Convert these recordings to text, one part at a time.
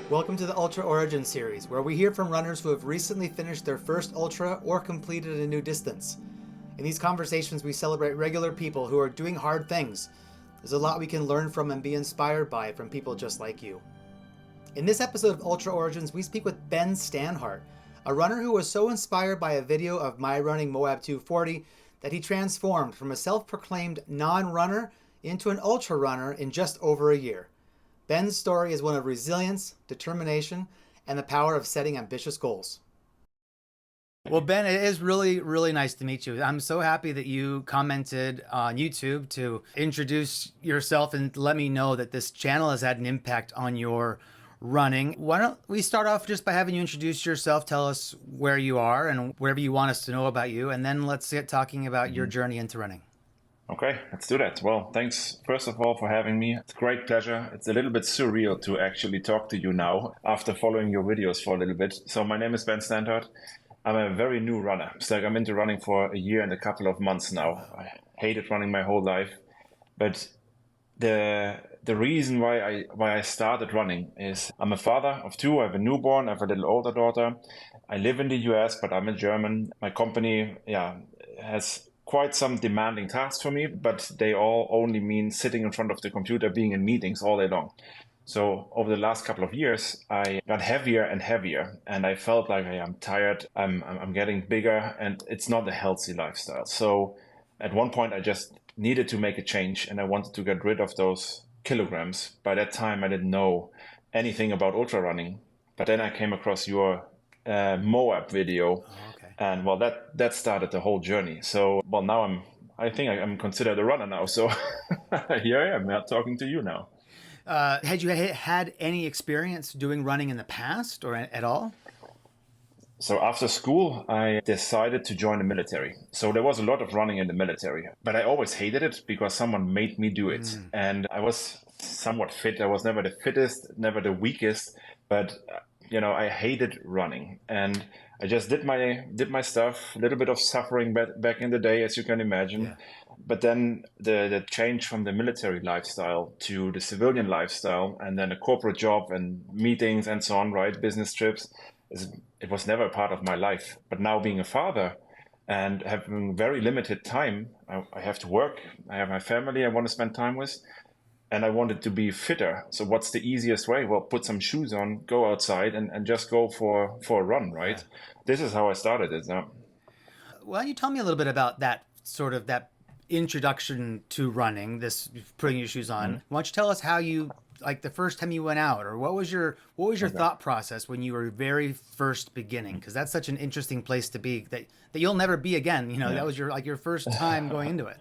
Welcome to the Ultra Origin series, where we hear from runners who have recently finished their first ultra or completed a new distance. In these conversations, we celebrate regular people who are doing hard things. There's a lot we can learn from and be inspired by from people just like you. In this episode of Ultra Origins, we speak with Ben Standhardt, a runner who was so inspired by a video of my running Moab 240 that he transformed from a self-proclaimed non-runner into an ultra runner in just over a year. Ben's story is one of resilience, determination, and the power of setting ambitious goals. Well, Ben, it is really, really nice to meet you. I'm so happy that you commented on YouTube to introduce yourself and let me know that this channel has had an impact on your running. Why don't we start off just by having you introduce yourself, tell us where you are and whatever you want us to know about you, and then let's get talking about your journey into running. Okay, let's do that. Well, thanks first of all for having me. It's a great pleasure. It's a little bit surreal to actually talk to you now after following your videos for a little bit. So my name is Ben Standhardt. I'm a very new runner. It's like I'm into running for a year and a couple of months now. I hated running my whole life. But the reason why I started running is I'm a father of two. I have a newborn. I have a little older daughter. I live in the US, but I'm a German. My company, has quite some demanding tasks for me, but they all only mean sitting in front of the computer, being in meetings all day long. So over the last couple of years, I got heavier and heavier, and I felt like I'm tired. I'm getting bigger, and it's not a healthy lifestyle. So at one point, I just needed to make a change, and I wanted to get rid of those kilograms. By that time, I didn't know anything about ultra running, but then I came across your Moab video. And well, that started the whole journey. So, well, now I think I'm considered a runner now. So here I am talking to you now. Had you had any experience doing running in the past or at all? So after school, I decided to join the military. So there was a lot of running in the military, but I always hated it because someone made me do it. And I was somewhat fit. I was never the fittest, never the weakest, but I hated running, and I just did my stuff. A little bit of suffering back in the day, as you can imagine. Yeah. But then the change from the military lifestyle to the civilian lifestyle, and then a corporate job and meetings and so on, right? Business trips, it was never a part of my life. But now being a father and having very limited time, I have to work. I have my family I want to spend time with. And I wanted to be fitter. So what's the easiest way? Well, put some shoes on, go outside and just go for a run, right? Yeah. This is how I started it. Well, you tell me a little bit about that introduction to running, this putting your shoes on. Why don't you tell us how you, like the first time you went out, or what was your thought process when you were very first beginning? Because that's such an interesting place to be that you'll never be again. That was your first time going into it.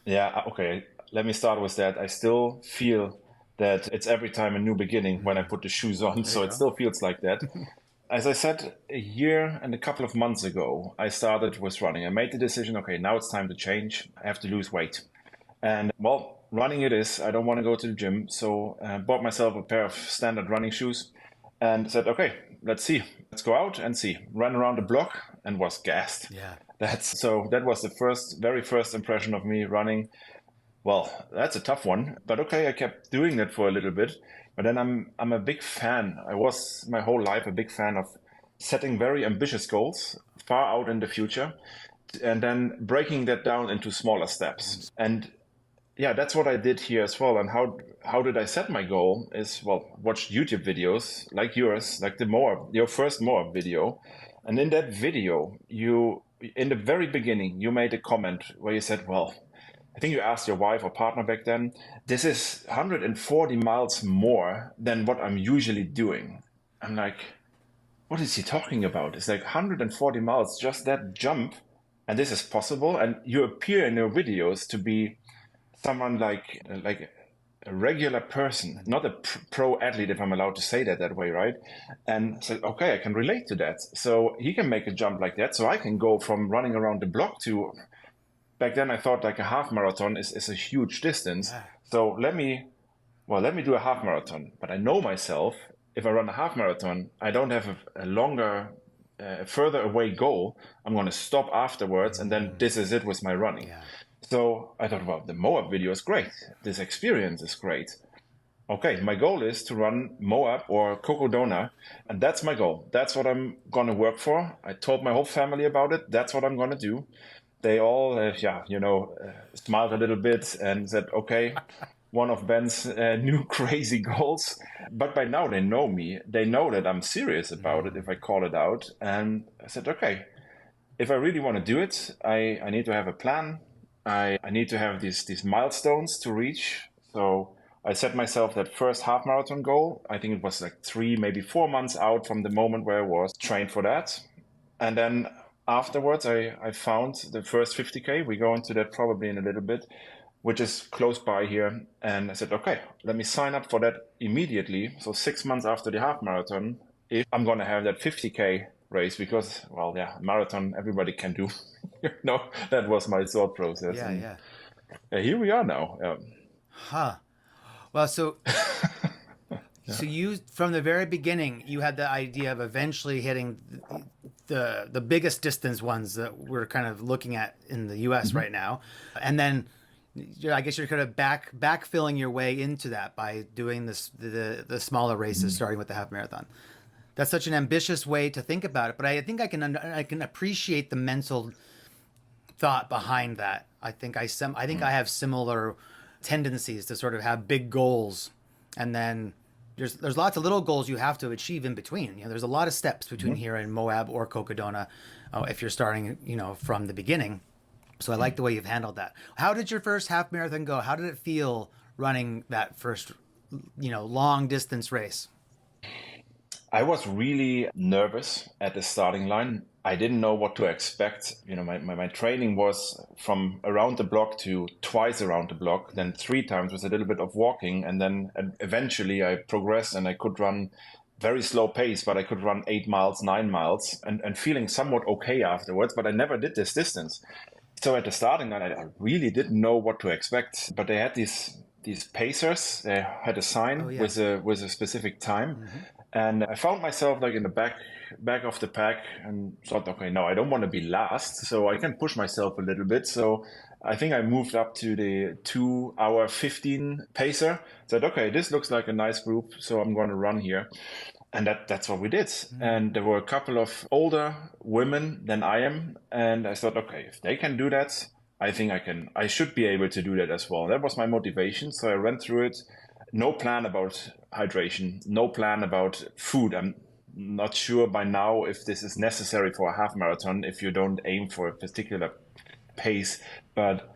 Yeah, okay. Let me start with that. I still feel that it's every time a new beginning when I put the shoes on. So it still feels like that. As I said, a year and a couple of months ago, I started with running. I made the decision, okay, now it's time to change. I have to lose weight. And well, running it is. I don't want to go to the gym. So I bought myself a pair of standard running shoes and said, okay, let's see. Let's go out and see. Ran around the block and was gassed. Yeah. That was the very first impression of me running. Well, that's a tough one, but okay, I kept doing that for a little bit. But then I'm a big fan. I was my whole life a big fan of setting very ambitious goals far out in the future and then breaking that down into smaller steps. And yeah, that's what I did here as well. And how did I set my goal is, well, watch YouTube videos like yours, like your first Moab video. And in that video, in the very beginning, you made a comment where you said, well, I think you asked your wife or partner back then, this is 140 miles more than what I'm usually doing. I'm like, what is he talking about? It's like 140 miles, just that jump. And this is possible. And you appear in your videos to be someone like a regular person, not a pro athlete, if I'm allowed to say that way, right? And so, okay, I can relate to that. So he can make a jump like that. So I can go from running around the block to... Back then, I thought like a half marathon is a huge distance. Yeah. So let me do a half marathon. But I know myself, if I run a half marathon, I don't have a longer, further away goal. I'm going to stop afterwards, and then this is it with my running. Yeah. So I thought, well, the Moab video is great. This experience is great. okay, my goal is to run Moab or Cocodona, and that's my goal. That's what I'm going to work for. I told my whole family about it. That's what I'm going to do. They all, smiled a little bit and said, okay, one of Ben's new crazy goals. But by now they know me. They know that I'm serious about it if I call it out. And I said, okay, if I really want to do it, I need to have a plan. I need to have these milestones to reach. So I set myself that first half marathon goal. I think it was like 3, maybe 4 months out from the moment where I was trained for that. And then afterwards, I found the first 50K. We go into that probably in a little bit, which is close by here. And I said, okay, let me sign up for that immediately. So 6 months after the half marathon, if I'm going to have that 50K race, because, well, yeah, marathon, everybody can do. That was my thought process. Yeah, and yeah. Here we are now. Huh. Well, so you, from the very beginning, you had the idea of eventually hitting the biggest distance ones that we're kind of looking at in the U.S. right now, and then I guess you're kind of backfilling your way into that by doing the smaller races, starting with the half marathon. That's such an ambitious way to think about it, but I think I can appreciate the mental thought behind that. I think I have similar tendencies to sort of have big goals, and then there's lots of little goals you have to achieve in between. There's a lot of steps between here and Moab or Cocodona, if you're starting, from the beginning. So I like the way you've handled that. How did your first half marathon go? How did it feel running that first, long distance race? I was really nervous at the starting line. I didn't know what to expect. My training was from around the block to twice around the block, then 3 times with a little bit of walking. And then eventually I progressed and I could run very slow pace, but I could run 8 miles, 9 miles and feeling somewhat okay afterwards. But I never did this distance. So at the starting line, I really didn't know what to expect. But they had these pacers. They had a sign with a specific time. And I found myself like in the back of the pack and thought, okay, no, I don't want to be last, so I can push myself a little bit. So I think I moved up to the 2-hour 15 pacer. Said, okay, this looks like a nice group, so I'm going to run here. And that's what we did. And there were a couple of older women than I am. And I thought, okay, if they can do that, I think I should be able to do that as well. That was my motivation. So I ran through it. No plan about hydration, no plan about food. I'm not sure by now if this is necessary for a half marathon if you don't aim for a particular pace, but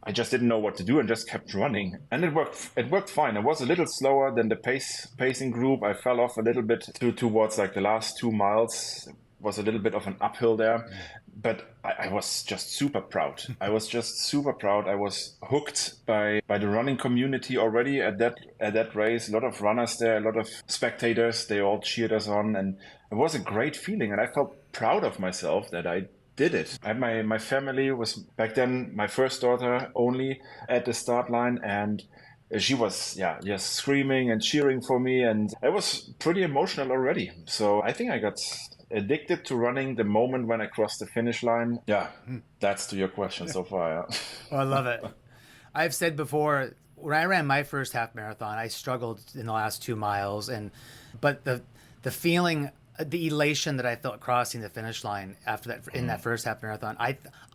I just didn't know what to do and just kept running. And it worked fine. It was a little slower than the pacing group. I fell off a little bit towards like the last 2 miles. It was a little bit of an uphill there. But I was just super proud. I was just super proud. I was hooked by the running community already at that race. A lot of runners there, a lot of spectators. They all cheered us on, and it was a great feeling. And I felt proud of myself that I did it. I had my family was back then my first daughter only at the start line, and she was just screaming and cheering for me, and I was pretty emotional already. So I think I got addicted to running the moment when I crossed the finish line. Yeah, that's to your question so far. Yeah. Oh, I love it. I've said before, when I ran my first half marathon, I struggled in the last 2 miles, but the feeling, the elation that I felt crossing the finish line after that in that first half marathon,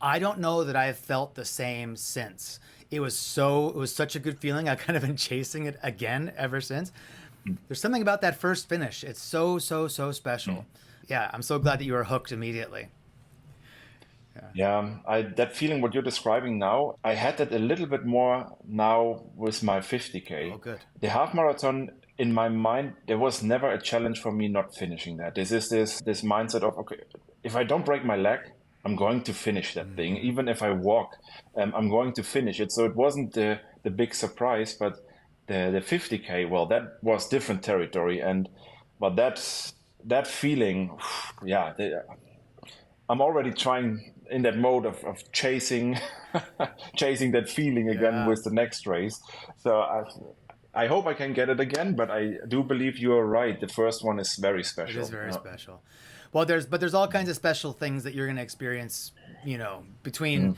I don't know that I've felt the same since. It was such a good feeling. I've kind of been chasing it again ever since. There's something about that first finish. It's so special. Yeah, I'm so glad that you were hooked immediately. Yeah, that feeling what you're describing now, I had that a little bit more now with my 50K. Oh, good. The half marathon, in my mind, there was never a challenge for me not finishing that. This is this mindset of, okay, if I don't break my leg, I'm going to finish that thing. Even if I walk, I'm going to finish it. So it wasn't the big surprise, but the 50K, well, that was different territory. And but that feeling, yeah, I'm already trying in that mode of chasing chasing that feeling again with the next race. So I hope I can get it again, but I do believe you are right. The first one is very special. It is very special. Well, there's all kinds of special things that you're going to experience, between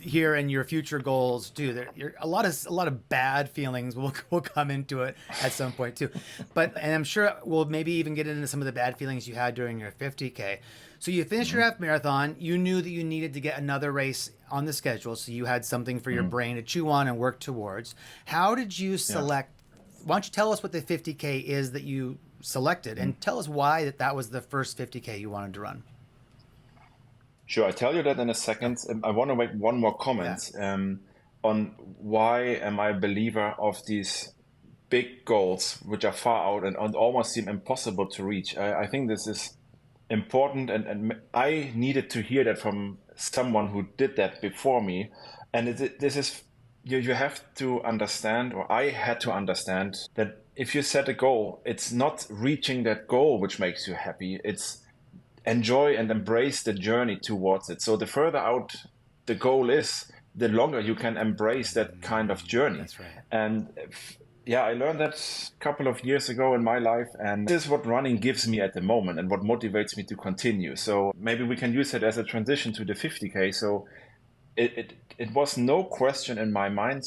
here and your future goals too. A lot of bad feelings will come into it at some point too. And I'm sure we'll maybe even get into some of the bad feelings you had during your 50K. So you finished your half marathon. You knew that you needed to get another race on the schedule, so you had something for your brain to chew on and work towards. How did you select? Why don't you tell us what the 50K is that you selected, and tell us why that was the first 50K you wanted to run? Sure, I'll tell you that in a second. I want to make one more comment on why am I a believer of these big goals, which are far out and almost seem impossible to reach. I think this is important, and I needed to hear that from someone who did that before me. And this is, you have to understand, or I had to understand, that if you set a goal, it's not reaching that goal which makes you happy. It's enjoy and embrace the journey towards it. So the further out the goal is, the longer you can embrace that kind of journey. That's right. And I learned that a couple of years ago in my life, and this is what running gives me at the moment and what motivates me to continue. So maybe we can use it as a transition to the 50K. So it was no question in my mind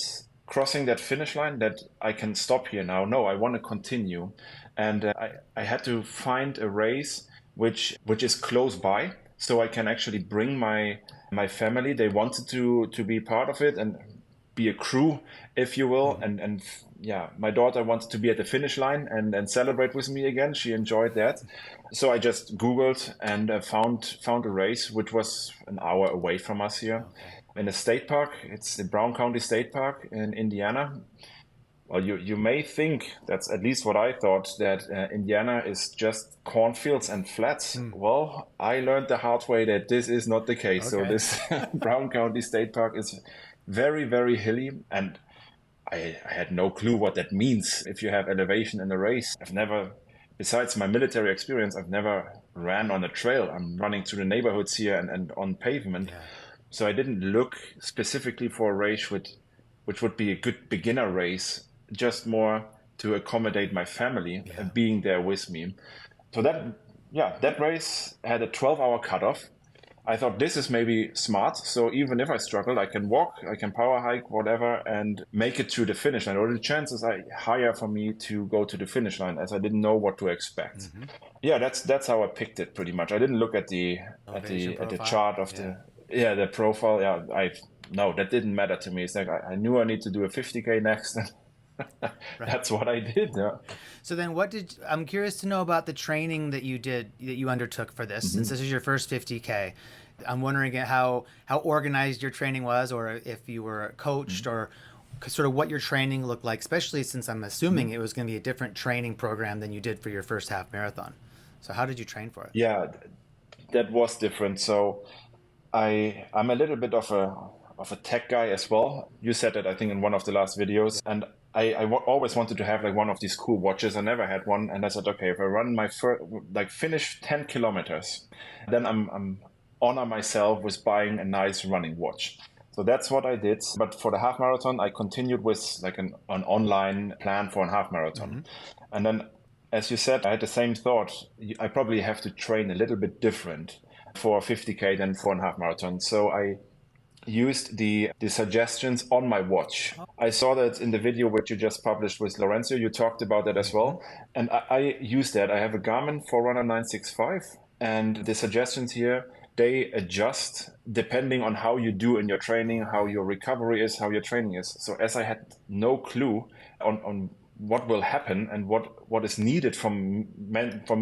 crossing that finish line that I can stop here now. No, I want to continue. And I had to find a race which is close by, so I can actually bring my family. They wanted to be part of it and be a crew, if you will. And my daughter wanted to be at the finish line and celebrate with me again. She enjoyed that. So I just Googled and found a race which was an hour away from us here in a state park. It's the Brown County State Park in Indiana. Well, you may think, that's at least what I thought, that Indiana is just cornfields and flats. Well, I learned the hard way that this is not the case. So this Brown County State Park is very, very hilly, and I had no clue what that means if you have elevation in a race. I've never, besides my military experience, I've never ran on a trail. I'm running through the neighborhoods here and on pavement. Yeah. So I didn't look specifically for a race which would be a good beginner race, just more to accommodate my family and being there with me. So that race had a 12-hour cutoff. I thought this is maybe smart. So even if I struggled, I can walk, I can power hike, whatever, and make it to the finish line. Or the chances are higher for me to go to the finish line, as I didn't know what to expect. Yeah, that's how I picked it pretty much. I didn't look at the chart of the profile. No, that didn't matter to me. It's like I knew I need to do a 50K next. That's what I did. Yeah. So then I'm curious to know about the training that you undertook for this, since this is your first 50K. I'm wondering how organized your training was, or if you were coached, or sort of what your training looked like, especially since I'm assuming it was going to be a different training program than you did for your first half marathon. So how did you train for it? Yeah, that was different. So I'm a little bit of a tech guy as well. You said that, I think, in one of the last videos. And I always wanted to have like one of these cool watches. I never had one. And I said, okay, if I run my finish 10 kilometers, then I'm honor myself with buying a nice running watch. So that's what I did. But for the half marathon, I continued with like an online plan for a half marathon. And then, as you said, I had the same thought. I probably have to train a little bit different for 50K than for a half marathon. So I used the suggestions on my watch. I saw that in the video which you just published with Lorenzo. You talked about that as well. And I use that. I have a Garmin Forerunner 965, and the suggestions here, they adjust depending on how you do in your training, how your recovery is, how your training is. So as I had no clue on what will happen and what is needed for me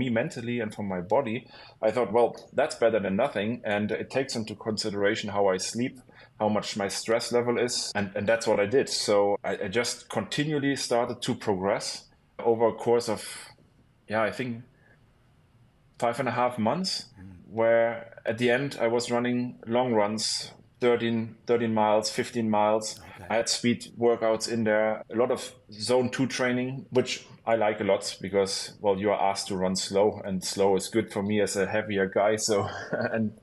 mentally and from my body, I thought, well, that's better than nothing. And it takes into consideration how I sleep, how much my stress level is. And that's what I did. So I just continually started to progress over a course of, I think 5.5 months, where at the end I was running long runs, 13 miles, 15 miles. Okay. I had speed workouts in there, a lot of zone 2 training, which I like a lot because, well, you are asked to run slow, and slow is good for me as a heavier guy. So, and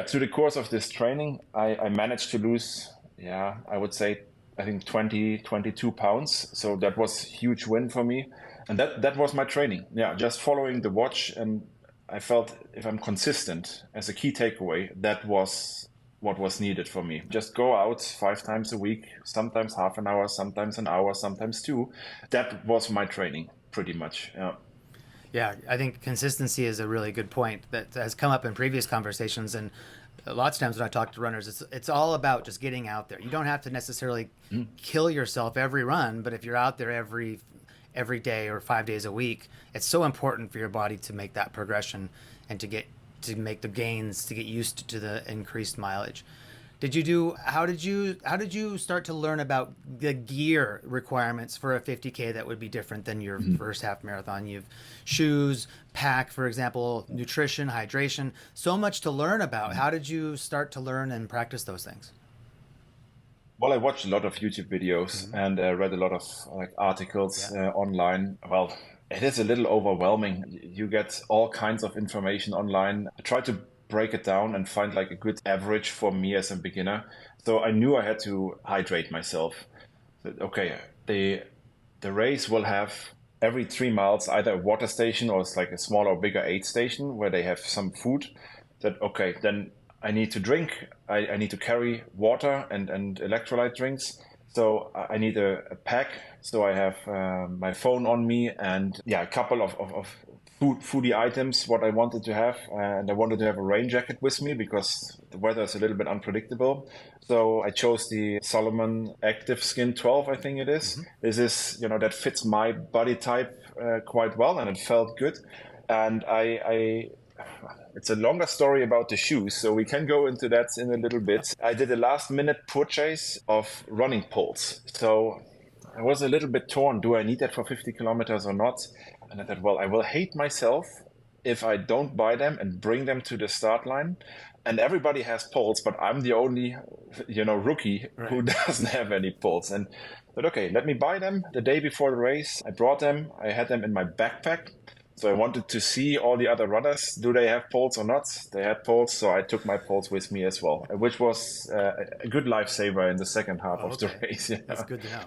through the course of this training, I managed to lose, I would say, I think 22 pounds. So that was a huge win for me. And that was my training. Just following the watch. And I felt if I'm consistent, as a key takeaway, that was what was needed for me. Just go out 5 times a week, sometimes half an hour, sometimes an hour, sometimes two. That was my training pretty much. Yeah. Yeah, I think consistency is a really good point that has come up in previous conversations, and lots of times when I talk to runners, it's all about just getting out there. You don't have to necessarily kill yourself every run, but if you're out there every day or 5 days a week, it's so important for your body to make that progression and to make the gains, to get used to the increased mileage. How did you start to learn about the gear requirements for a 50K that would be different than your first half marathon? You've shoes, pack, for example, nutrition, hydration, so much to learn about. How did you start to learn and practice those things? Well, I watched a lot of YouTube videos and read a lot of like articles online. Well, it is a little overwhelming. You get all kinds of information online. I try to break it down and find like a good average for me as a beginner. So I knew I had to hydrate myself. Okay, the race will have every 3 miles either a water station or it's like a smaller or bigger aid station where they have some food. That okay, then I need to drink. I need to carry water and electrolyte drinks. So I need a pack. So I have my phone on me and a couple of foodie items, what I wanted to have. And I wanted to have a rain jacket with me because the weather is a little bit unpredictable. So I chose the Solomon Active Skin 12, I think it is. This is, that fits my body type quite well and it felt good. And it's a longer story about the shoes, so we can go into that in a little bit. I did a last minute purchase of running poles. So I was a little bit torn. Do I need that for 50 kilometers or not? And I thought, well, I will hate myself if I don't buy them and bring them to the start line. And everybody has poles, but I'm the only, rookie who doesn't have any poles. And I thought, okay, let me buy them the day before the race. I brought them. I had them in my backpack. So I wanted to see all the other runners. Do they have poles or not? They had poles, so I took my poles with me as well, which was a good lifesaver in the second half of the race. That's good to know.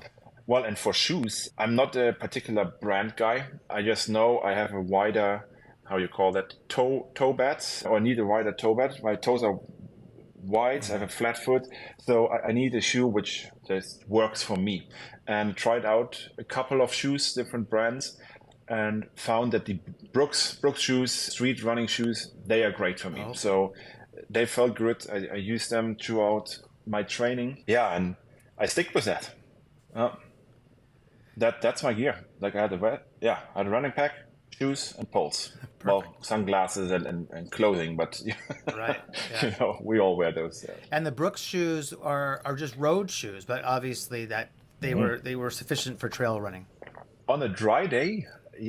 Well, and for shoes, I'm not a particular brand guy. I just know I have a wider, how you call that, toe bed, or I need a wider toe bed. My toes are wide, I have a flat foot, so I need a shoe which just works for me. And tried out a couple of shoes, different brands, and found that the Brooks shoes, street running shoes, they are great for me. Okay. So they felt good. I used them throughout my training. Yeah, and I stick with that. That's my gear. Like I had a running pack, shoes, and poles. Perfect. Well, sunglasses and clothing, but right, yeah. We all wear those. And the Brooks shoes are just road shoes, but obviously that they were sufficient for trail running. On a dry day,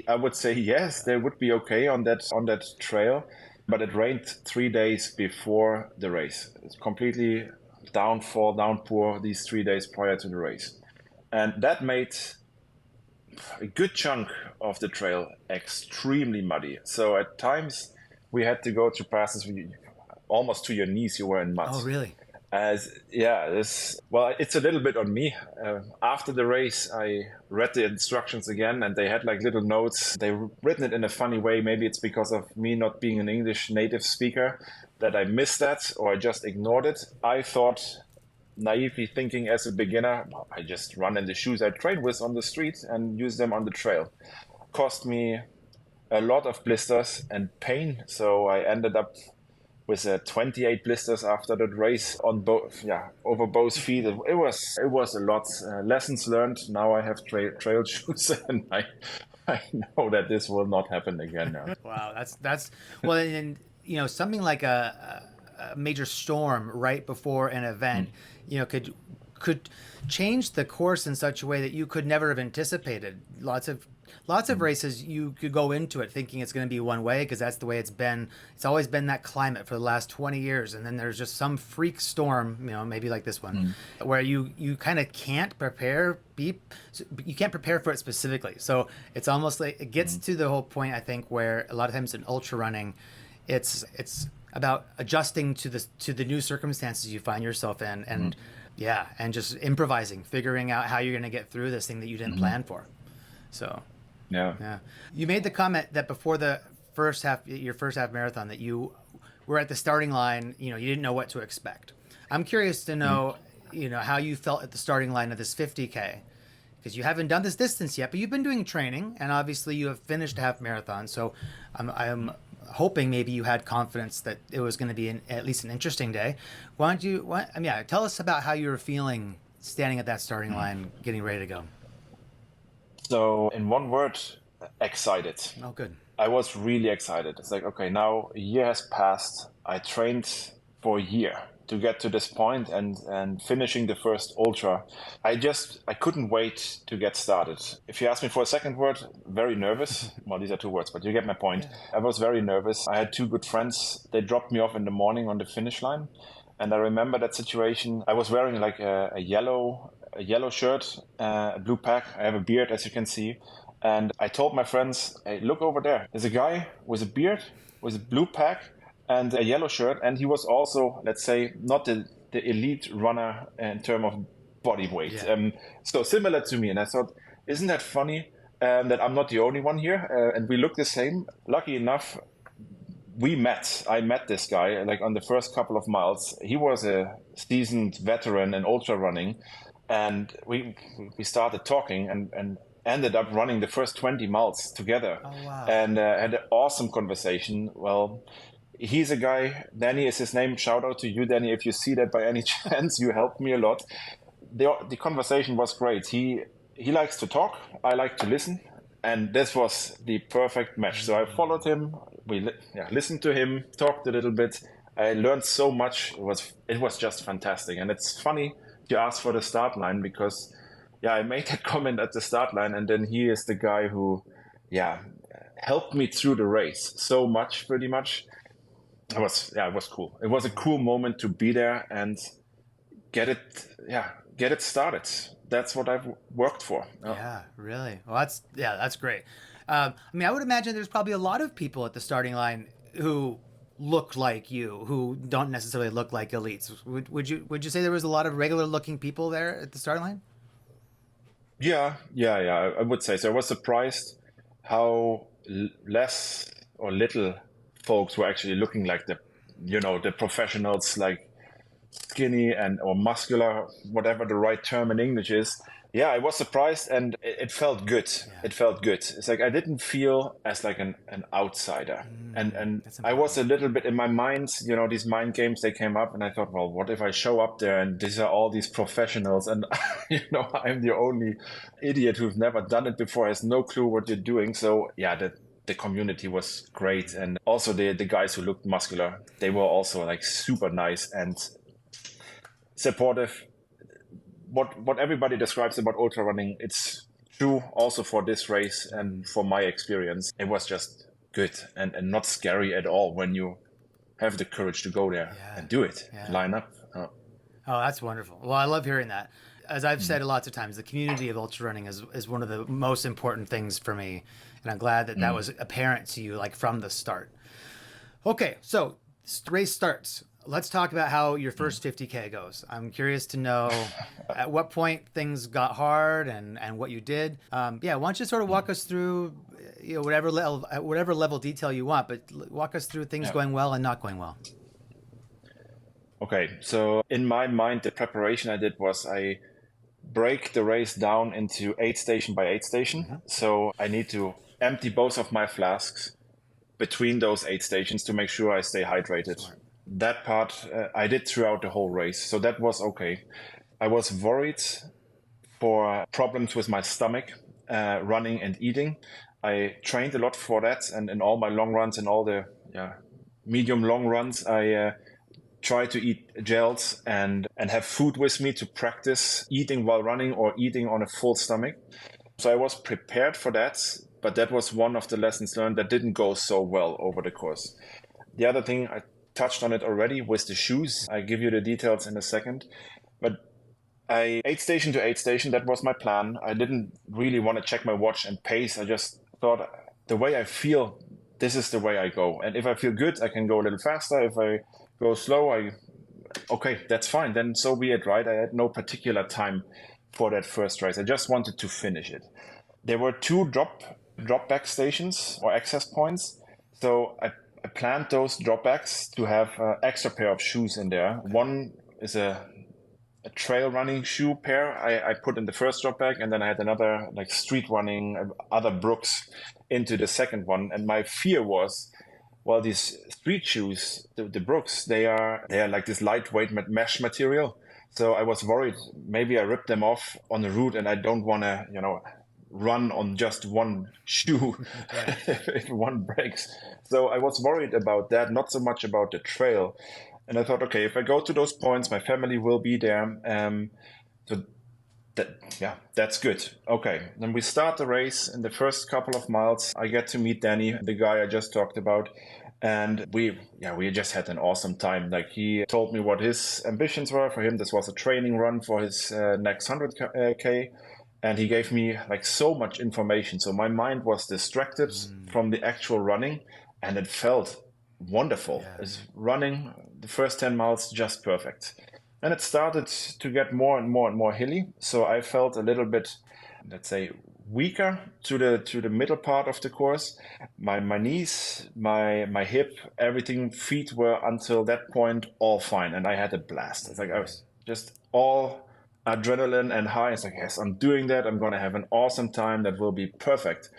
I would say yes, they would be okay on that trail, but it rained 3 days before the race. It's completely downpour these 3 days prior to the race. And that made a good chunk of the trail extremely muddy. So at times we had to go through passes almost to your knees, you were in mud. Oh, really? It's a little bit on me. After the race, I read the instructions again, and they had like little notes. They written it in a funny way. Maybe it's because of me not being an English native speaker that I missed that, or I just ignored it. I thought, naively thinking as a beginner, I just run in the shoes I train with on the street and use them on the trail. Cost me a lot of blisters and pain, so I ended up with 28 blisters after that race on over both feet. It was a lot. Lessons learned. Now I have trail shoes, and I know that this will not happen again now. Wow, that's well, and something like a major storm right before an event, could change the course in such a way that you could never have anticipated. Lots of races you could go into it thinking it's going to be one way because that's the way it's been. It's always been that climate for the last 20 years, and then there's just some freak storm, maybe like this one, where you kind of can't prepare. You can't prepare for it specifically. So it's almost like it gets to the whole point, I think, where a lot of times in ultra running, it's about adjusting to the new circumstances you find yourself in, and and just improvising, figuring out how you're going to get through this thing that you didn't plan for. So. Yeah. You made the comment that before your first half marathon, that you were at the starting line, you didn't know what to expect. I'm curious to know, how you felt at the starting line of this 50K. Because you haven't done this distance yet, but you've been doing training, and obviously you have finished a half marathon. So I'm hoping maybe you had confidence that it was going to be at least an interesting day. Tell us about how you were feeling standing at that starting line, getting ready to go. So, in one word, excited. Oh, good. I was really excited. It's like, okay, now a year has passed. I trained for a year to get to this point and finishing the first ultra. I couldn't wait to get started. If you ask me for a second word, very nervous. Well, these are two words, but you get my point. Yeah. I was very nervous. I had two good friends. They dropped me off in the morning on the finish line. And I remember that situation. I was wearing like a yellow shirt, a blue pack. I have a beard, as you can see. And I told my friends, hey, look over there. There's a guy with a beard, with a blue pack and a yellow shirt. And he was also, let's say, not the elite runner in terms of body weight. Yeah. So similar to me. And I thought, isn't that funny that I'm not the only one here? And we look the same. Lucky enough, I met this guy like on the first couple of miles. He was a seasoned veteran in ultra running. And we started talking and ended up running the first 20 miles together. Oh, wow. And had an awesome conversation. Well, he's a guy, Danny is his name. Shout out to you, Danny. If you see that by any chance, you helped me a lot. The conversation was great. He likes to talk. I like to listen. And this was the perfect match. So I followed him. We listened to him, talked a little bit. I learned so much. It was just fantastic. And it's funny you asked for the start line because I made that comment at the start line, and then he is the guy who, helped me through the race so much, pretty much. It was cool. It was a cool moment to be there and get it started. That's what I've worked for. Oh. Yeah, really. Well, that's great. I would imagine there's probably a lot of people at the starting line who look like you, who don't necessarily look like elites. Would you say there was a lot of regular looking people there at the starting line? Yeah, I would say so. I was surprised how less or little folks were actually looking like the professionals, like skinny or muscular, whatever the right term in English is. Yeah, I was surprised and it felt good. Yeah. It felt good. It's like I didn't feel as like an outsider. And I was a little bit in my mind, these mind games, they came up and I thought, well, what if I show up there and these are all these professionals and, I'm the only idiot who's never done it before, has no clue what you're doing. So yeah, the community was great. And also the guys who looked muscular, they were also like super nice and supportive. What everybody describes about ultra running, it's true also for this race and for my experience. It was just good and not scary at all when you have the courage to go there and do it, line up. Oh, that's wonderful. Well, I love hearing that. As I've said lots of times, the community of ultra running is one of the most important things for me. And I'm glad that was apparent to you, like from the start. Okay, so race starts. Let's talk about how your first 50K goes. I'm curious to know at what point things got hard and what you did. Why don't you sort of walk us through, whatever level detail you want, but walk us through things going well and not going well. Okay, so in my mind, the preparation I did was I break the race down into 8 station by 8 station. Mm-hmm. So I need to empty both of my flasks between those 8 stations to make sure I stay hydrated. Smart. That part I did throughout the whole race, so that was okay. I was worried for problems with my stomach, running and eating. I trained a lot for that, and in all my long runs and all the medium long runs, I try to eat gels and have food with me to practice eating while running or eating on a full stomach. So I was prepared for that, but that was one of the lessons learned that didn't go so well over the course. The other thing, I touched on it already with the shoes. I give you the details in a second. But 8 station to 8 station, that was my plan. I didn't really want to check my watch and pace. I just thought the way I feel, this is the way I go. And if I feel good, I can go a little faster. If I go slow, okay, that's fine. Then so be it, right? I had no particular time for that first race. I just wanted to finish it. There were 2 drop back stations or access points. So I planned those dropbacks to have an extra pair of shoes in there. One is a trail running shoe pair I put in the first drop bag, and then I had another like street running other Brooks into the second one. And my fear was, well, these street shoes, the Brooks, they are like this lightweight mesh material. So I was worried maybe I ripped them off on the route, and I don't want to, run on just one shoe if one breaks. So I was worried about that, not so much about the trail. And I thought, okay, if I go to those points, my family will be there. So that's good. Okay, then we start the race. In the first couple of miles, I get to meet Danny, the guy I just talked about. And we just had an awesome time. Like, he told me what his ambitions were. For him, this was a training run for his next 100K. And he gave me like so much information. So my mind was distracted from the actual running, and it felt wonderful. Yeah. It's running the first 10 miles just perfect. And it started to get more and more and more hilly. So I felt a little bit, let's say, weaker to the middle part of the course. My knees, my hip, everything, feet were until that point all fine. And I had a blast. It's like I was just all adrenaline and high. It's like, yes, I'm doing that. I'm going to have an awesome time. That will be perfect.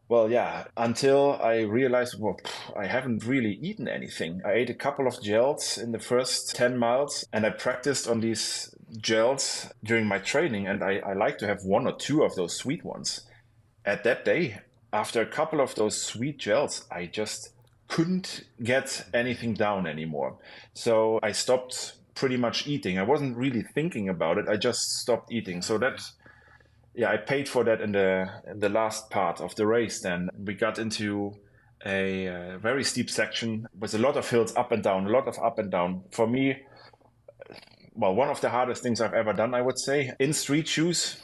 Well, yeah, until I realized, well, I haven't really eaten anything. I ate a couple of gels in the first 10 miles, and I practiced on these gels during my training, and I like to have one or two of those sweet ones. At that day, after a couple of those sweet gels, I just couldn't get anything down anymore. So I stopped pretty much eating. I wasn't really thinking about it. I just stopped eating. So I paid for that in the last part of the race. Then we got into a very steep section with a lot of hills up and down, a lot of up and down. For me, well, one of the hardest things I've ever done, I would say. In street shoes,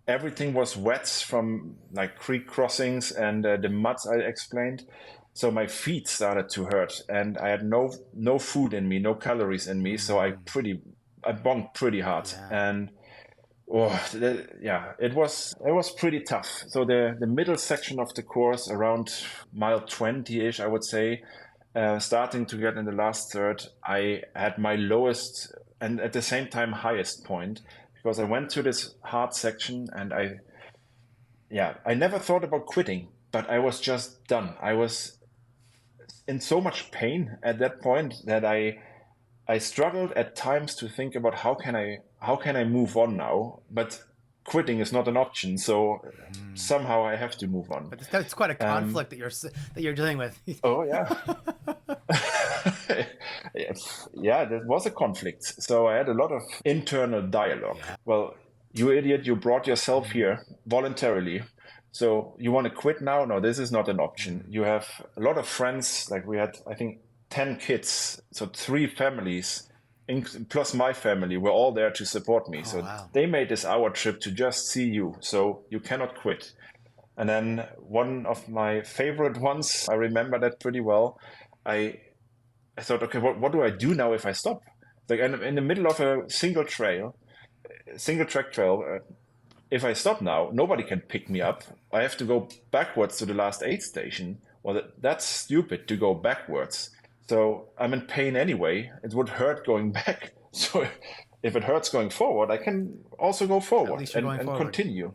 everything was wet from like creek crossings and the muds I explained. So my feet started to hurt, and I had no food in me, no calories in me. So I bonked pretty hard. Yeah. And it was pretty tough. So the middle section of the course, around mile 20-ish, I would say, starting to get in the last third, I had my lowest and at the same time highest point, because I went to this hard section, and I never thought about quitting, but I was just done. I was in so much pain at that point that I struggled at times to think about how can I move on now, but quitting is not an option. So somehow I have to move on. But it's quite a conflict that you're dealing with. Oh yeah. Yeah, there was a conflict. So I had a lot of internal dialogue. Yeah. Well, you idiot, you brought yourself here voluntarily. So you want to quit now? No, this is not an option. You have a lot of friends. Like, we had, I think, 10 kids. So 3 families, plus my family, were all there to support me. They made this our trip to just see you. So you cannot quit. And then one of my favorite ones, I remember that pretty well. I thought, okay, what do I do now if I stop? Like, in the middle of a single track trail, if I stop now, nobody can pick me up. I have to go backwards to the last aid station. Well, that's stupid to go backwards. So I'm in pain anyway. It would hurt going back. So if it hurts going forward, I can also go forward and continue.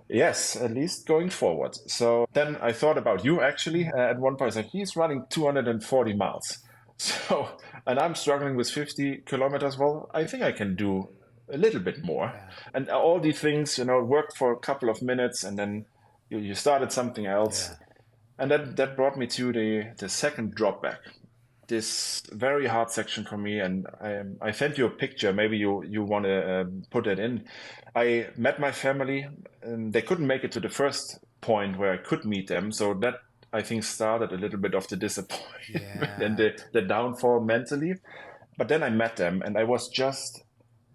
Yes, at least going forward. So then I thought about you, actually. At one point, I said, he's running 240 miles. So, and I'm struggling with 50 kilometers. Well, I think I can do a little bit more. Yeah. And all these things, worked for a couple of minutes, and then you started something else. Yeah. And that brought me to the second drop back. This very hard section for me, and I sent you a picture. Maybe you want to put it in. I met my family, and they couldn't make it to the first point where I could meet them. So that, I think, started a little bit of the disappointment and the downfall mentally. But then I met them, and I was just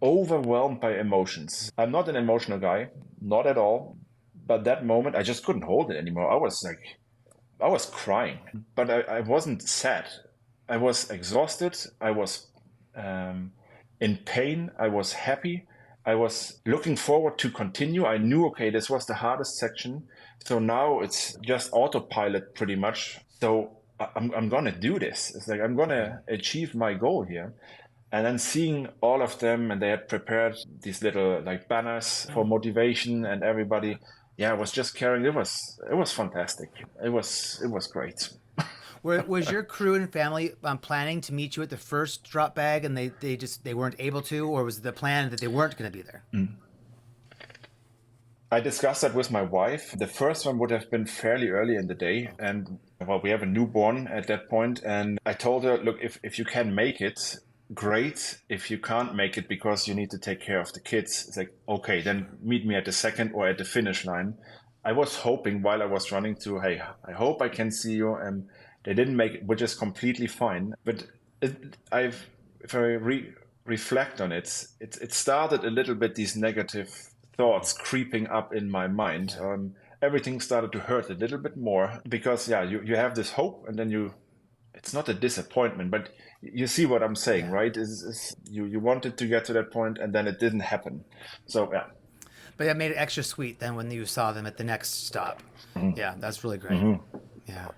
overwhelmed by emotions. I'm not an emotional guy, not at all. But that moment, I just couldn't hold it anymore. I was crying, but I wasn't sad. I was exhausted. I was in pain. I was happy. I was looking forward to continue. I knew, okay, this was the hardest section. So now it's just autopilot pretty much. So I'm going to do this. It's like, I'm going to achieve my goal here. And then seeing all of them, and they had prepared these little like banners for motivation, and everybody, yeah, was just carrying. It was fantastic. It was great. Was your crew and family planning to meet you at the first drop bag, and they weren't able to, or was the plan that they weren't going to be there? I discussed that with my wife. The first one would have been fairly early in the day, and well, we have a newborn at that point, and I told her, look, if you can make it, great. If you can't make it because you need to take care of the kids, it's like, okay, then meet me at the second or at the finish line. I was hoping while I was running to, hey, I hope I can see you, and they didn't make it, which is completely fine. But if I reflect on it, it started a little bit these negative thoughts creeping up in my mind. Everything started to hurt a little bit more because, yeah, you have this hope, and then it's not a disappointment, but you see what I'm saying, right? You wanted to get to that point, and then it didn't happen. So, yeah. But that made it extra sweet then when you saw them at the next stop. Yeah, that's really great. Yeah.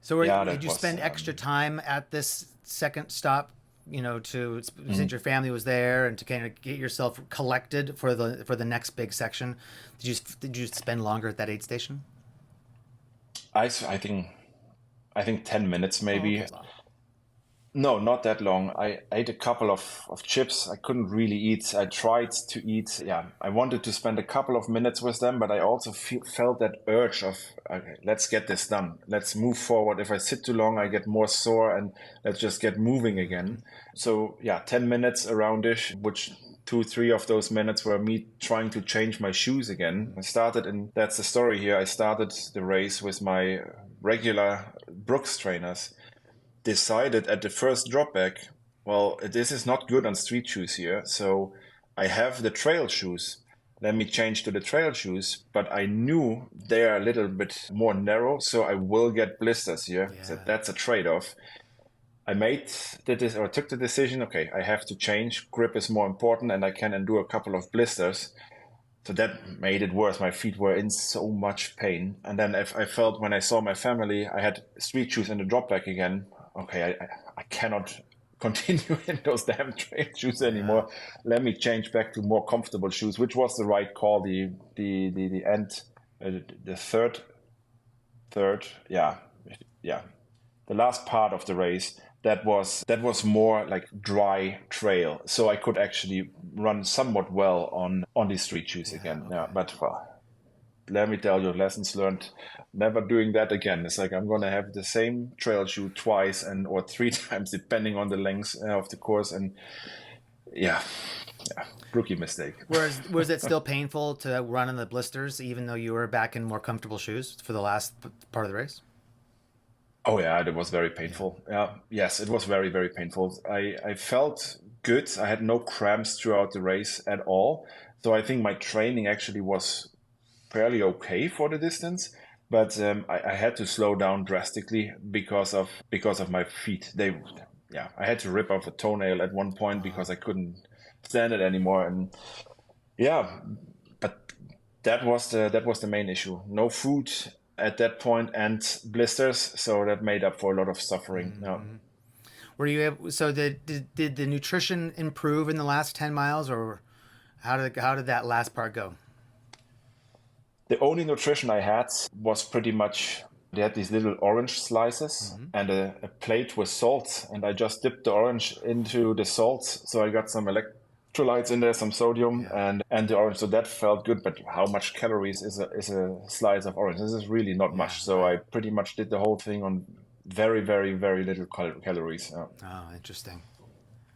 So did you spend extra time at this second stop, since your family was there and to kind of get yourself collected for the next big section? Did you spend longer at that aid station? I think 10 minutes maybe. Okay. No, not that long. I ate a couple of chips. I couldn't really eat. I tried to eat. Yeah, I wanted to spend a couple of minutes with them, but I also felt that urge of, okay, let's get this done. Let's move forward. If I sit too long, I get more sore, and let's just get moving again. So yeah, 10 minutes around-ish, which 2, 3 of those minutes were me trying to change my shoes again. That's the story here. I started the race with my regular Brooks trainers. Decided at the first drop back, well, this is not good on street shoes here. So I have the trail shoes. Let me change to the trail shoes. But I knew they are a little bit more narrow, so I will get blisters here. Yeah. So that's a trade-off. I took the decision, okay, I have to change. Grip is more important, and I can endure a couple of blisters. So that made it worse. My feet were in so much pain. And then I felt when I saw my family, I had street shoes in the drop back again. Okay, I cannot continue in those damn trail shoes anymore. Let me change back to more comfortable shoes, which was the right call. The end, the third, yeah, the last part of the race. That was more like dry trail, so I could actually run somewhat well on these street shoes again. Okay. Yeah, but let me tell you, lessons learned. Never doing that again. It's like I'm gonna have the same trail shoe twice or 3 times, depending on the length of the course. And yeah, rookie mistake. Was it still painful to run in the blisters, even though you were back in more comfortable shoes for the last part of the race? Oh yeah, it was very painful. Yes, it was very, very painful. I felt good. I had no cramps throughout the race at all. So I think my training actually was fairly okay for the distance. But I had to slow down drastically because of my feet. I had to rip off a toenail at one point because I couldn't stand it anymore. And yeah, but that was the main issue. No food at that point and blisters, so that made up for a lot of suffering. Yeah. Were you able, so did the nutrition improve in the last 10 miles, or how did that last part go? The only nutrition I had was pretty much, they had these little orange slices and a plate with salt, and I just dipped the orange into the salt, so I got some electrolytes in there, some sodium, and the orange. So that felt good. But how much calories is a slice of orange? This is really not much. So I pretty much did the whole thing on very, very, very little calories. Oh, interesting.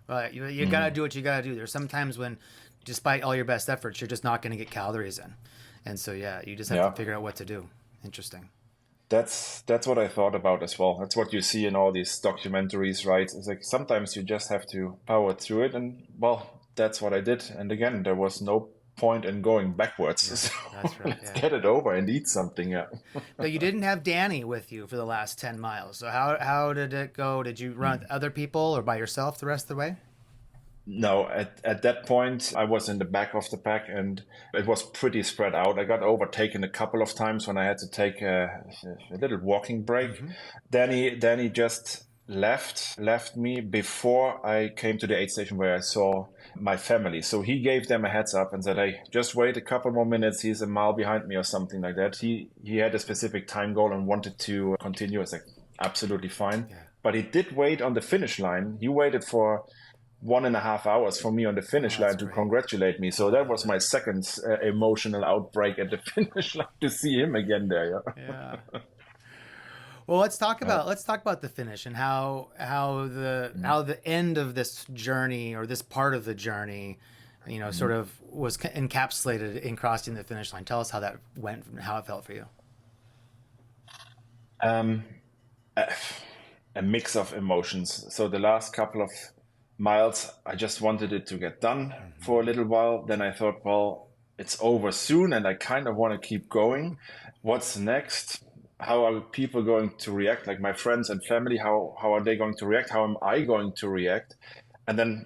Well, you gotta do what you gotta do. There's sometimes when, despite all your best efforts, you're just not going to get calories in, and so you just have to figure out what to do. Interesting. That's what I thought about as well. That's what you see in all these documentaries, right? It's like sometimes you just have to power through it, and well, that's what I did. And again, there was no point in going backwards. So That's right. let's get it over and eat something. Yeah. But you didn't have Danny with you for the last 10 miles. So how did it go? Did you run with other people or by yourself the rest of the way? No, at that point, I was in the back of the pack, and it was pretty spread out. I got overtaken a couple of times when I had to take a little walking break. Danny just left me before I came to the aid station where I saw my family. So he gave them a heads up and said, "Hey, just wait a couple more minutes. He's a mile behind me," or something like that. He had a specific time goal and wanted to continue. It's like absolutely fine. Yeah. But he did wait on the finish line. He waited for 1.5 hours for me on the finish line to Great. congratulate me. So that was my second emotional outbreak at the finish line, to see him again there. Yeah. Well, let's talk about the finish and how the end of this journey, or this part of the journey, sort of was encapsulated in crossing the finish line. Tell us how that went and how it felt for you. A mix of emotions. So the last couple of miles, I just wanted it to get done for a little while. Then I thought, well, it's over soon and I kind of want to keep going. What's next? How are people going to react? Like my friends and family, how are they going to react? How am I going to react? And then,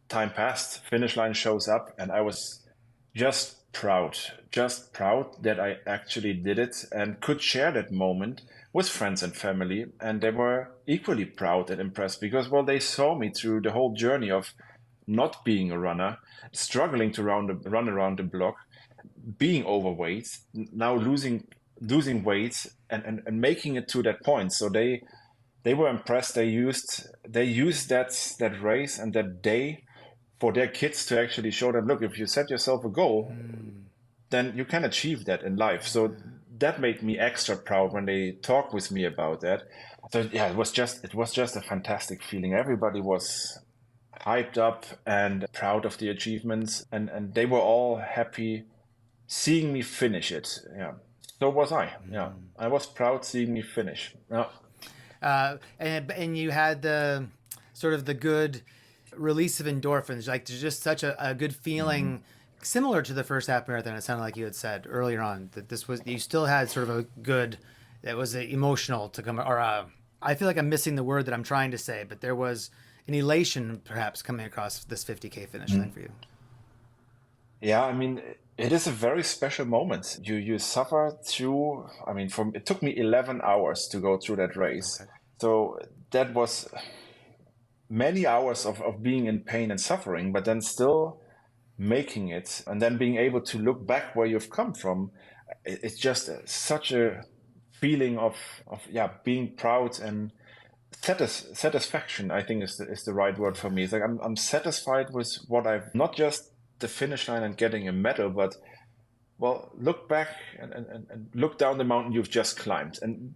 time passed, finish line shows up, and I was just proud that I actually did it and could share that moment with friends and family. And they were equally proud and impressed because, well, they saw me through the whole journey of not being a runner, struggling to run around the block, being overweight, now losing weight and making it to that point. So they were impressed. They used that race and that day for their kids to actually show them, look, if you set yourself a goal, then you can achieve that in life. So that made me extra proud when they talked with me about that. So it was just a fantastic feeling. Everybody was hyped up and proud of the achievements, and they were all happy seeing me finish it. Yeah. So was I. Yeah, I was proud seeing me finish. Yeah. And you had the sort of the good release of endorphins, like just such a good feeling, similar to the first half marathon. It sounded like you had said earlier on that you still had sort of a good, it was emotional to come, or I feel like I'm missing the word that I'm trying to say, but there was an elation perhaps coming across this 50K finish line for you. Yeah, I mean, it is a very special moment. You suffer through, I mean, it took me 11 hours to go through that race. Okay. So that was many hours of being in pain and suffering, but then still making it and then being able to look back where you've come from. It's just such a feeling of being proud and satisfaction, I think is the right word for me. It's like I'm satisfied with what I've, not just the finish line and getting a medal, but well, look back and look down the mountain you've just climbed. And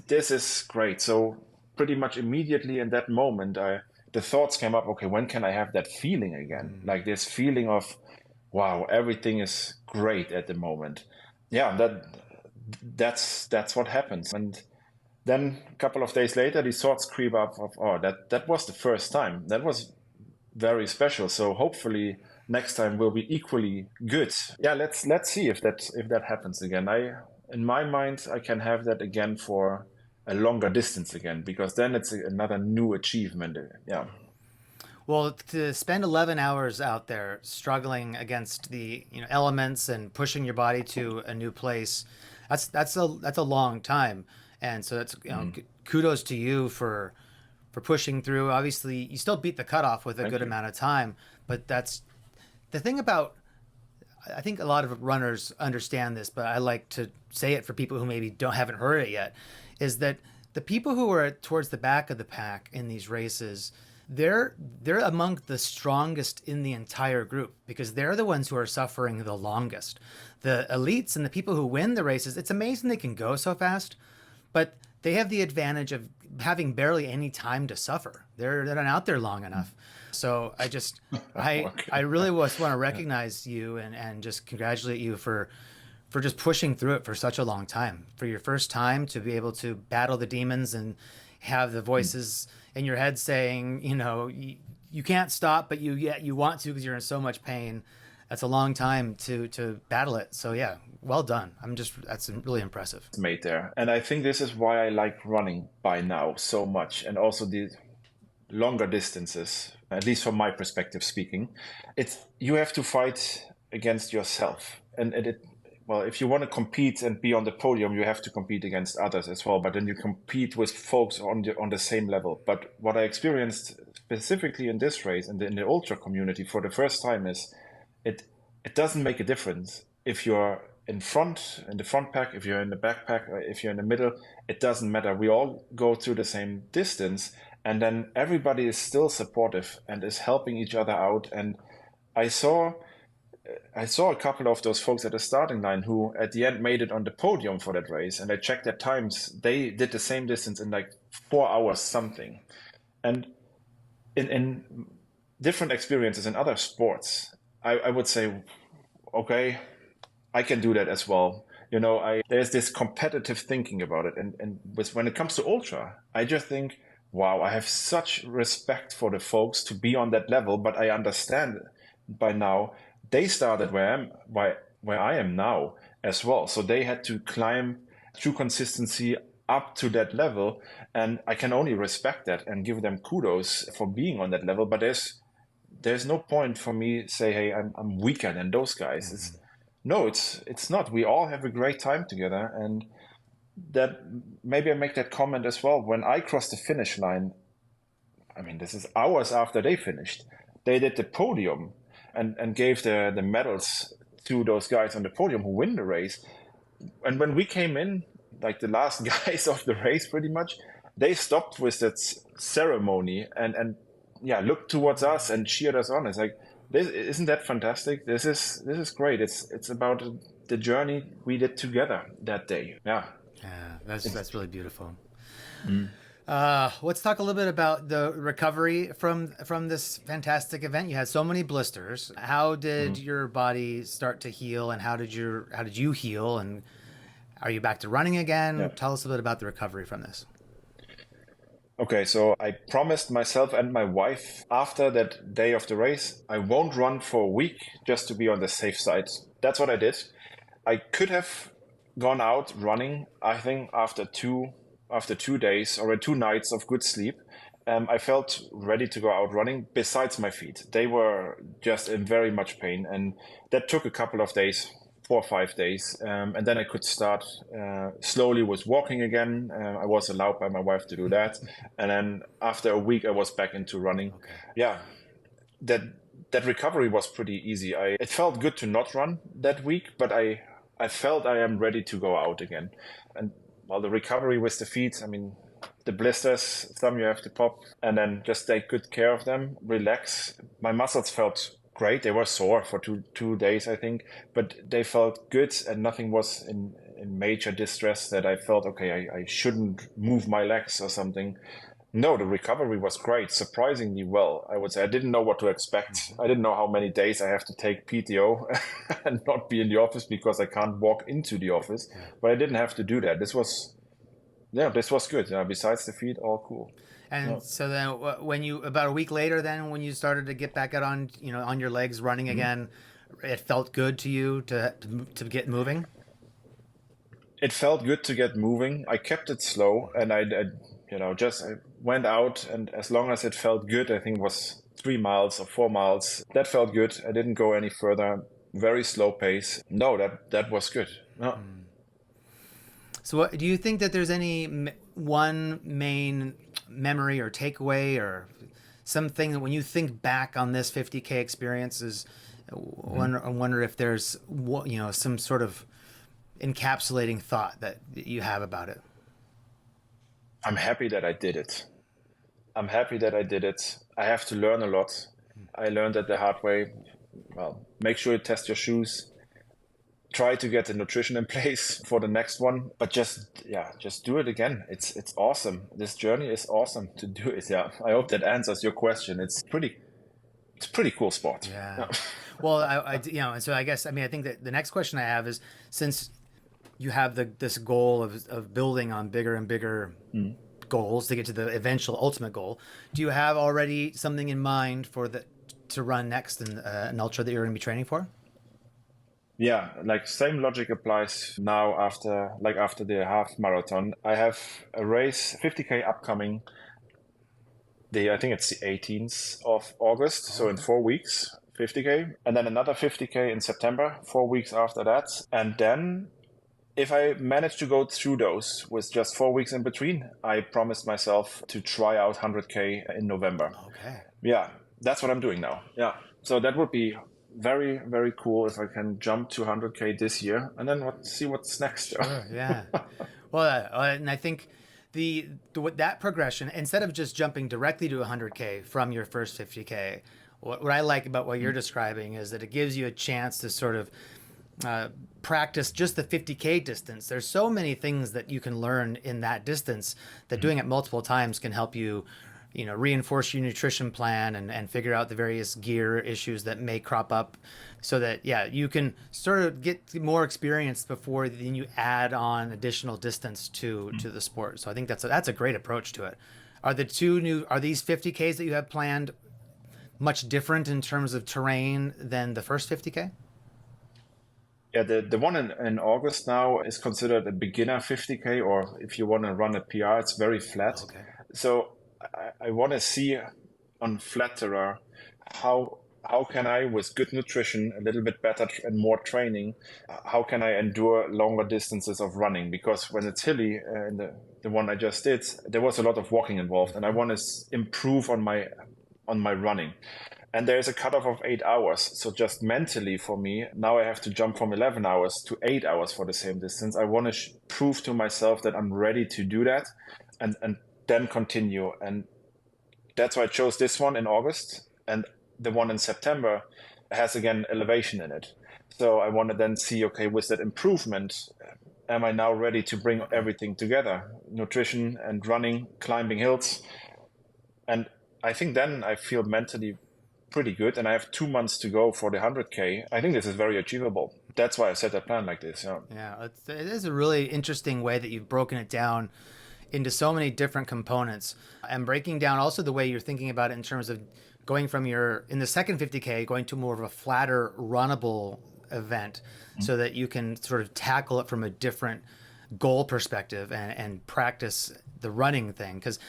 this is great. So pretty much immediately in that moment, the thoughts came up, okay, when can I have that feeling again? Like this feeling of, wow, everything is great at the moment. Yeah, that's what happens. And then a couple of days later, these thoughts creep up of, oh, that was the first time. That was very special. So hopefully next time will be equally good. Yeah, let's see if that happens again. In my mind, I can have that again for a longer distance again, because then it's another new achievement. Yeah. Well, to spend 11 hours out there struggling against the elements and pushing your body to a new place, that's a long time. And so that's kudos to you for pushing through. Obviously, you still beat the cutoff with a good amount of time, but that's the thing about, I think a lot of runners understand this, but I like to say it for people who maybe haven't heard it yet, is that the people who are towards the back of the pack in these races, they're among the strongest in the entire group, because they're the ones who are suffering the longest. The elites and the people who win the races, it's amazing they can go so fast, but they have the advantage of having barely any time to suffer. They're not out there long enough. So I really want to recognize you and just congratulate you for just pushing through it for such a long time. For your first time to be able to battle the demons and have the voices in your head saying, you can't stop, but you want to because you're in so much pain. That's a long time to battle it. So yeah, well done. That's really impressive. It's made there. And I think this is why I like running by now so much. And also the longer distances, at least from my perspective speaking, you have to fight against yourself. And well, if you want to compete and be on the podium, you have to compete against others as well. But then you compete with folks on the same level. But what I experienced specifically in this race and in the ultra community for the first time is it doesn't make a difference if you're in the front pack, if you're in the back pack, or if you're in the middle. It doesn't matter. We all go through the same distance, and then everybody is still supportive and is helping each other out. And I saw a couple of those folks at the starting line who at the end made it on the podium for that race, and I checked their times. They did the same distance in like 4 hours something. And in different experiences in other sports, I would say, okay, I can do that as well. There's this competitive thinking about it. And when it comes to ultra, I just think, wow, I have such respect for the folks to be on that level, but I understand by now they started where I am now as well. So they had to climb through consistency up to that level. And I can only respect that and give them kudos for being on that level. But there's no point for me say, hey, I'm weaker than those guys. It's not. We all have a great time together. And that maybe I make that comment as well. When I crossed the finish line, I mean, this is hours after they finished. They did the podium and gave the medals to those guys on the podium who win the race. And when we came in, like the last guys of the race, pretty much, they stopped with that ceremony and looked towards us and cheered us on. It's like, isn't that fantastic? This is great. It's about the journey we did together that day. Yeah. Yeah, that's really beautiful. Let's talk a little bit about the recovery from this fantastic event. You had so many blisters. How did your body start to heal, and how did you heal, and are you back to running again? Yeah. Tell us a bit about the recovery from this. Okay, so I promised myself and my wife after that day of the race, I won't run for a week just to be on the safe side. That's what I did. I could have gone out running, I think, after two days or 2 nights of good sleep. I felt ready to go out running besides my feet. They were just in very much pain. And that took a couple of days, 4 or 5 days. And then I could start slowly with walking again. I was allowed by my wife to do that. And then after a week, I was back into running. Okay. Yeah, that recovery was pretty easy. It felt good to not run that week, but I felt I am ready to go out again. And well, the recovery with the feet, I mean, the blisters, some you have to pop, and then just take good care of them, relax. My muscles felt great. They were sore for two days, I think, but they felt good and nothing was in major distress that I felt, okay, I shouldn't move my legs or something. No, the recovery was great, surprisingly well, I would say. I didn't know what to expect. I didn't know how many days I have to take PTO and not be in the office because I can't walk into the office. But I didn't have to do that. This was good. Besides the feet, all cool. And so then when you, about a week later, then when you started to get back out on your legs running again, it felt good to you to get moving? It felt good to get moving. I kept it slow and I went out, and as long as it felt good, I think it was 3 miles or 4 miles, that felt good. I didn't go any further. Very slow pace. No, that was good. No. So do you think that there's any one main memory or takeaway or something that when you think back on this 50K experience I wonder if there's some sort of encapsulating thought that you have about it? I'm happy that I did it. I have to learn a lot. I learned that the hard way. Well, make sure you test your shoes. Try to get the nutrition in place for the next one, but just do it again. It's awesome. This journey is awesome to do it. Yeah, I hope that answers your question. It's pretty cool sport. Yeah. Well, and so I guess I think that the next question I have is, since you have this goal of building on bigger and bigger goals to get to the eventual ultimate goal, do you have already something in mind to run next in an ultra that you're going to be training for? Yeah, like same logic applies now after the half marathon. I have a race, 50K upcoming. I think it's the 18th of August, so in 4 weeks, 50K, and then another 50K in September, 4 weeks after that. And then if I manage to go through those with just 4 weeks in between, I promised myself to try out 100K in November. Okay. Yeah, that's what I'm doing now. Yeah. So that would be very, very cool if I can jump to 100K this year, and then see what's next. Sure. Yeah. Well, and I think that progression, instead of just jumping directly to 100K from your first 50K, what I like about what you're describing is that it gives you a chance to sort of practice just the 50K distance. There's so many things that you can learn in that distance that doing it multiple times can help you, reinforce your nutrition plan and figure out the various gear issues that may crop up, so that, you can sort of get more experience before then you add on additional distance to the sport. So I think that's a great approach to it. Are these 50Ks that you have planned much different in terms of terrain than the first 50K? Yeah, the one in August now is considered a beginner 50K, or if you want to run a PR, it's very flat. Okay. So I want to see on flat terrain how can I, with good nutrition, a little bit better and more training, how can I endure longer distances of running? Because when it's hilly, in the one I just did, there was a lot of walking involved, and I want to improve on my running. And there's a cutoff of 8 hours. So just mentally for me, now I have to jump from 11 hours to 8 hours for the same distance. I want to prove to myself that I'm ready to do that and then continue. And that's why I chose this one in August. And the one in September has, again, elevation in it. So I want to then see, okay, with that improvement, am I now ready to bring everything together? Nutrition and running, climbing hills. And I think then I feel mentally pretty good, and I have 2 months to go for the 100K. I think this is very achievable. That's why I set a plan like this. Yeah, it is a really interesting way that you've broken it down into so many different components, and breaking down also the way you're thinking about it in terms of going from in the second 50K, going to more of a flatter, runnable event, so that you can sort of tackle it from a different goal perspective and practice the running thing. Because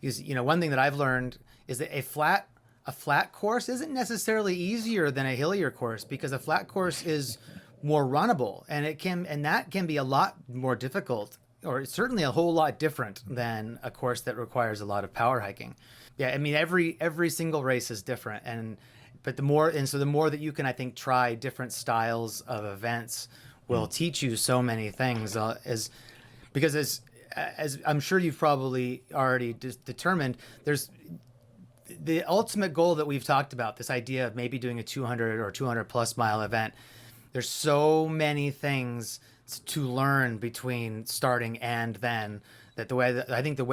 one thing that I've learned is that a flat course isn't necessarily easier than a hillier course, because a flat course is more runnable, and that can be a lot more difficult, or certainly a whole lot different than a course that requires a lot of power hiking. Yeah, I mean, every single race is different, but the more that you can, I think, try different styles of events will teach you so many things, because as I'm sure you've probably already determined, there's the ultimate goal that we've talked about, this idea of maybe doing a 200 or 200 plus mile event. There's so many things to learn between starting and then, that the way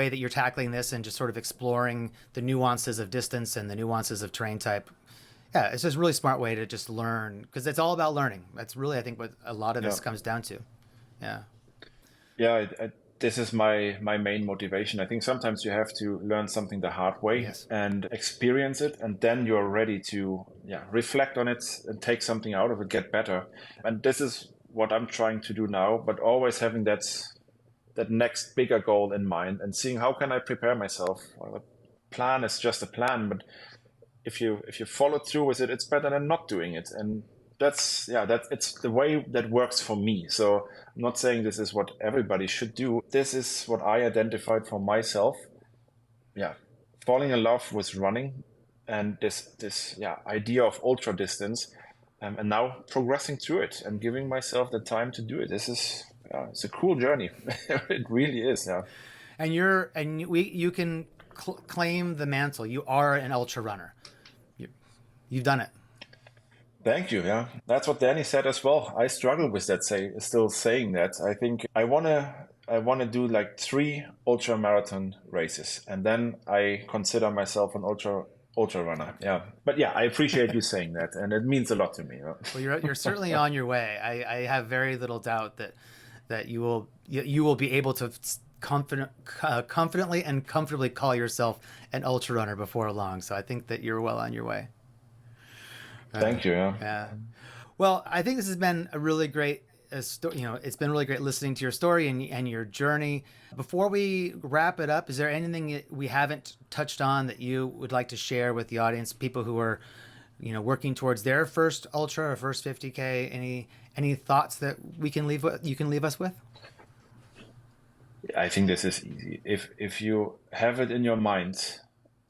that you're tackling this and just sort of exploring the nuances of distance and the nuances of terrain type. Yeah, it's just a really smart way to just learn, because it's all about learning. That's really, I think, what a lot of this comes down to. Yeah. Yeah, this is my main motivation. I think sometimes you have to learn something the hard way and experience it, and then you're ready to reflect on it and take something out of it, get better. And this is what I'm trying to do now, but always having that next bigger goal in mind and seeing how can I prepare myself. Well, a plan is just a plan, but if you follow through with it, it's better than not doing it. And it's the way that works for me. So I'm not saying this is what everybody should do. This is what I identified for myself. Yeah, falling in love with running and this idea of ultra distance, and now progressing through it and giving myself the time to do it. This is it's a cool journey. It really is. Yeah. And you can claim the mantle. You are an ultra runner. You've done it. Thank you. Yeah, that's what Danny said as well. I struggle with that. Still saying that. I think I wanna do like 3 ultra marathon races, and then I consider myself an ultra runner. Yeah, but I appreciate you saying that, and it means a lot to me. Well, you're certainly on your way. I have very little doubt that you will be able to confidently and comfortably call yourself an ultra runner before long. So I think that you're well on your way. Thank you. Yeah. Well, I think this has been a really great it's been really great listening to your story and your journey. Before we wrap it up, is there anything that we haven't touched on that you would like to share with the audience, people who are working towards their first ultra or first 50K. Any thoughts that you can leave us with? I think this is easy. If you have it in your mind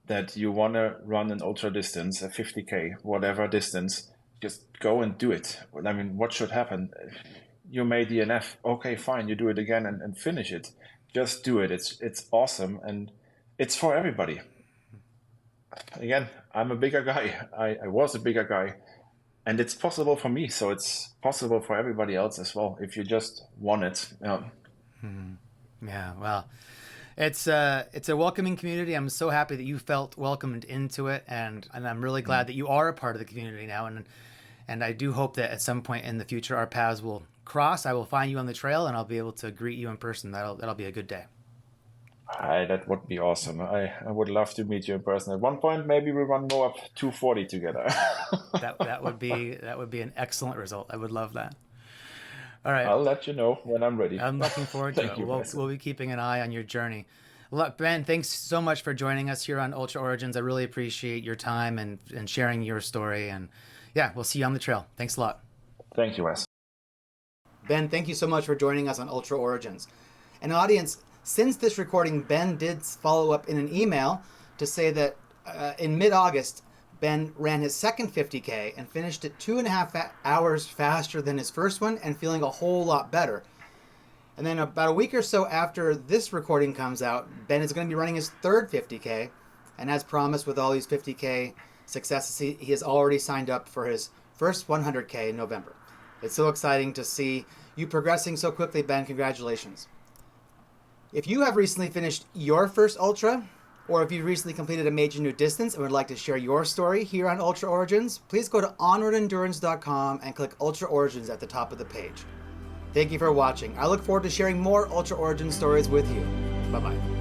that you want to run an ultra distance, a 50K, whatever distance, just go and do it. I mean, what should happen? You made DNF. Okay, fine. You do it again and finish it. Just do it. It's awesome, and it's for everybody. Again, I'm a bigger guy. I was a bigger guy, and it's possible for me. So it's possible for everybody else as well if you just want it. Yeah. Yeah, well, it's a welcoming community. I'm so happy that you felt welcomed into it, and I'm really glad that you are a part of the community now. And I do hope that at some point in the future our paths will cross. I will find you on the trail, and I'll be able to greet you in person. That'll be a good day. That would be awesome. I would love to meet you in person. At one point, maybe we run more up 240 together. That would be an excellent result. I would love that. All right. I'll let you know when I'm ready. I'm looking forward to it. We'll be keeping an eye on your journey. Look, Ben, thanks so much for joining us here on Ultra Origins. I really appreciate your time and sharing your story. And yeah, we'll see you on the trail. Thanks a lot. Thank you, Wes. Ben, thank you so much for joining us on Ultra Origins. And audience, since this recording, Ben did follow up in an email to say that in mid-August, Ben ran his second 50K and finished it 2.5 hours faster than his first one and feeling a whole lot better. And then about a week or so after this recording comes out, Ben is going to be running his third 50K. And as promised with all these 50K successes, he has already signed up for his first 100K in November. It's so exciting to see you progressing so quickly, Ben. Congratulations. If you have recently finished your first Ultra, or if you've recently completed a major new distance and would like to share your story here on Ultra Origins, please go to onwardendurance.com and click Ultra Origins at the top of the page. Thank you for watching. I look forward to sharing more Ultra Origins stories with you. Bye-bye.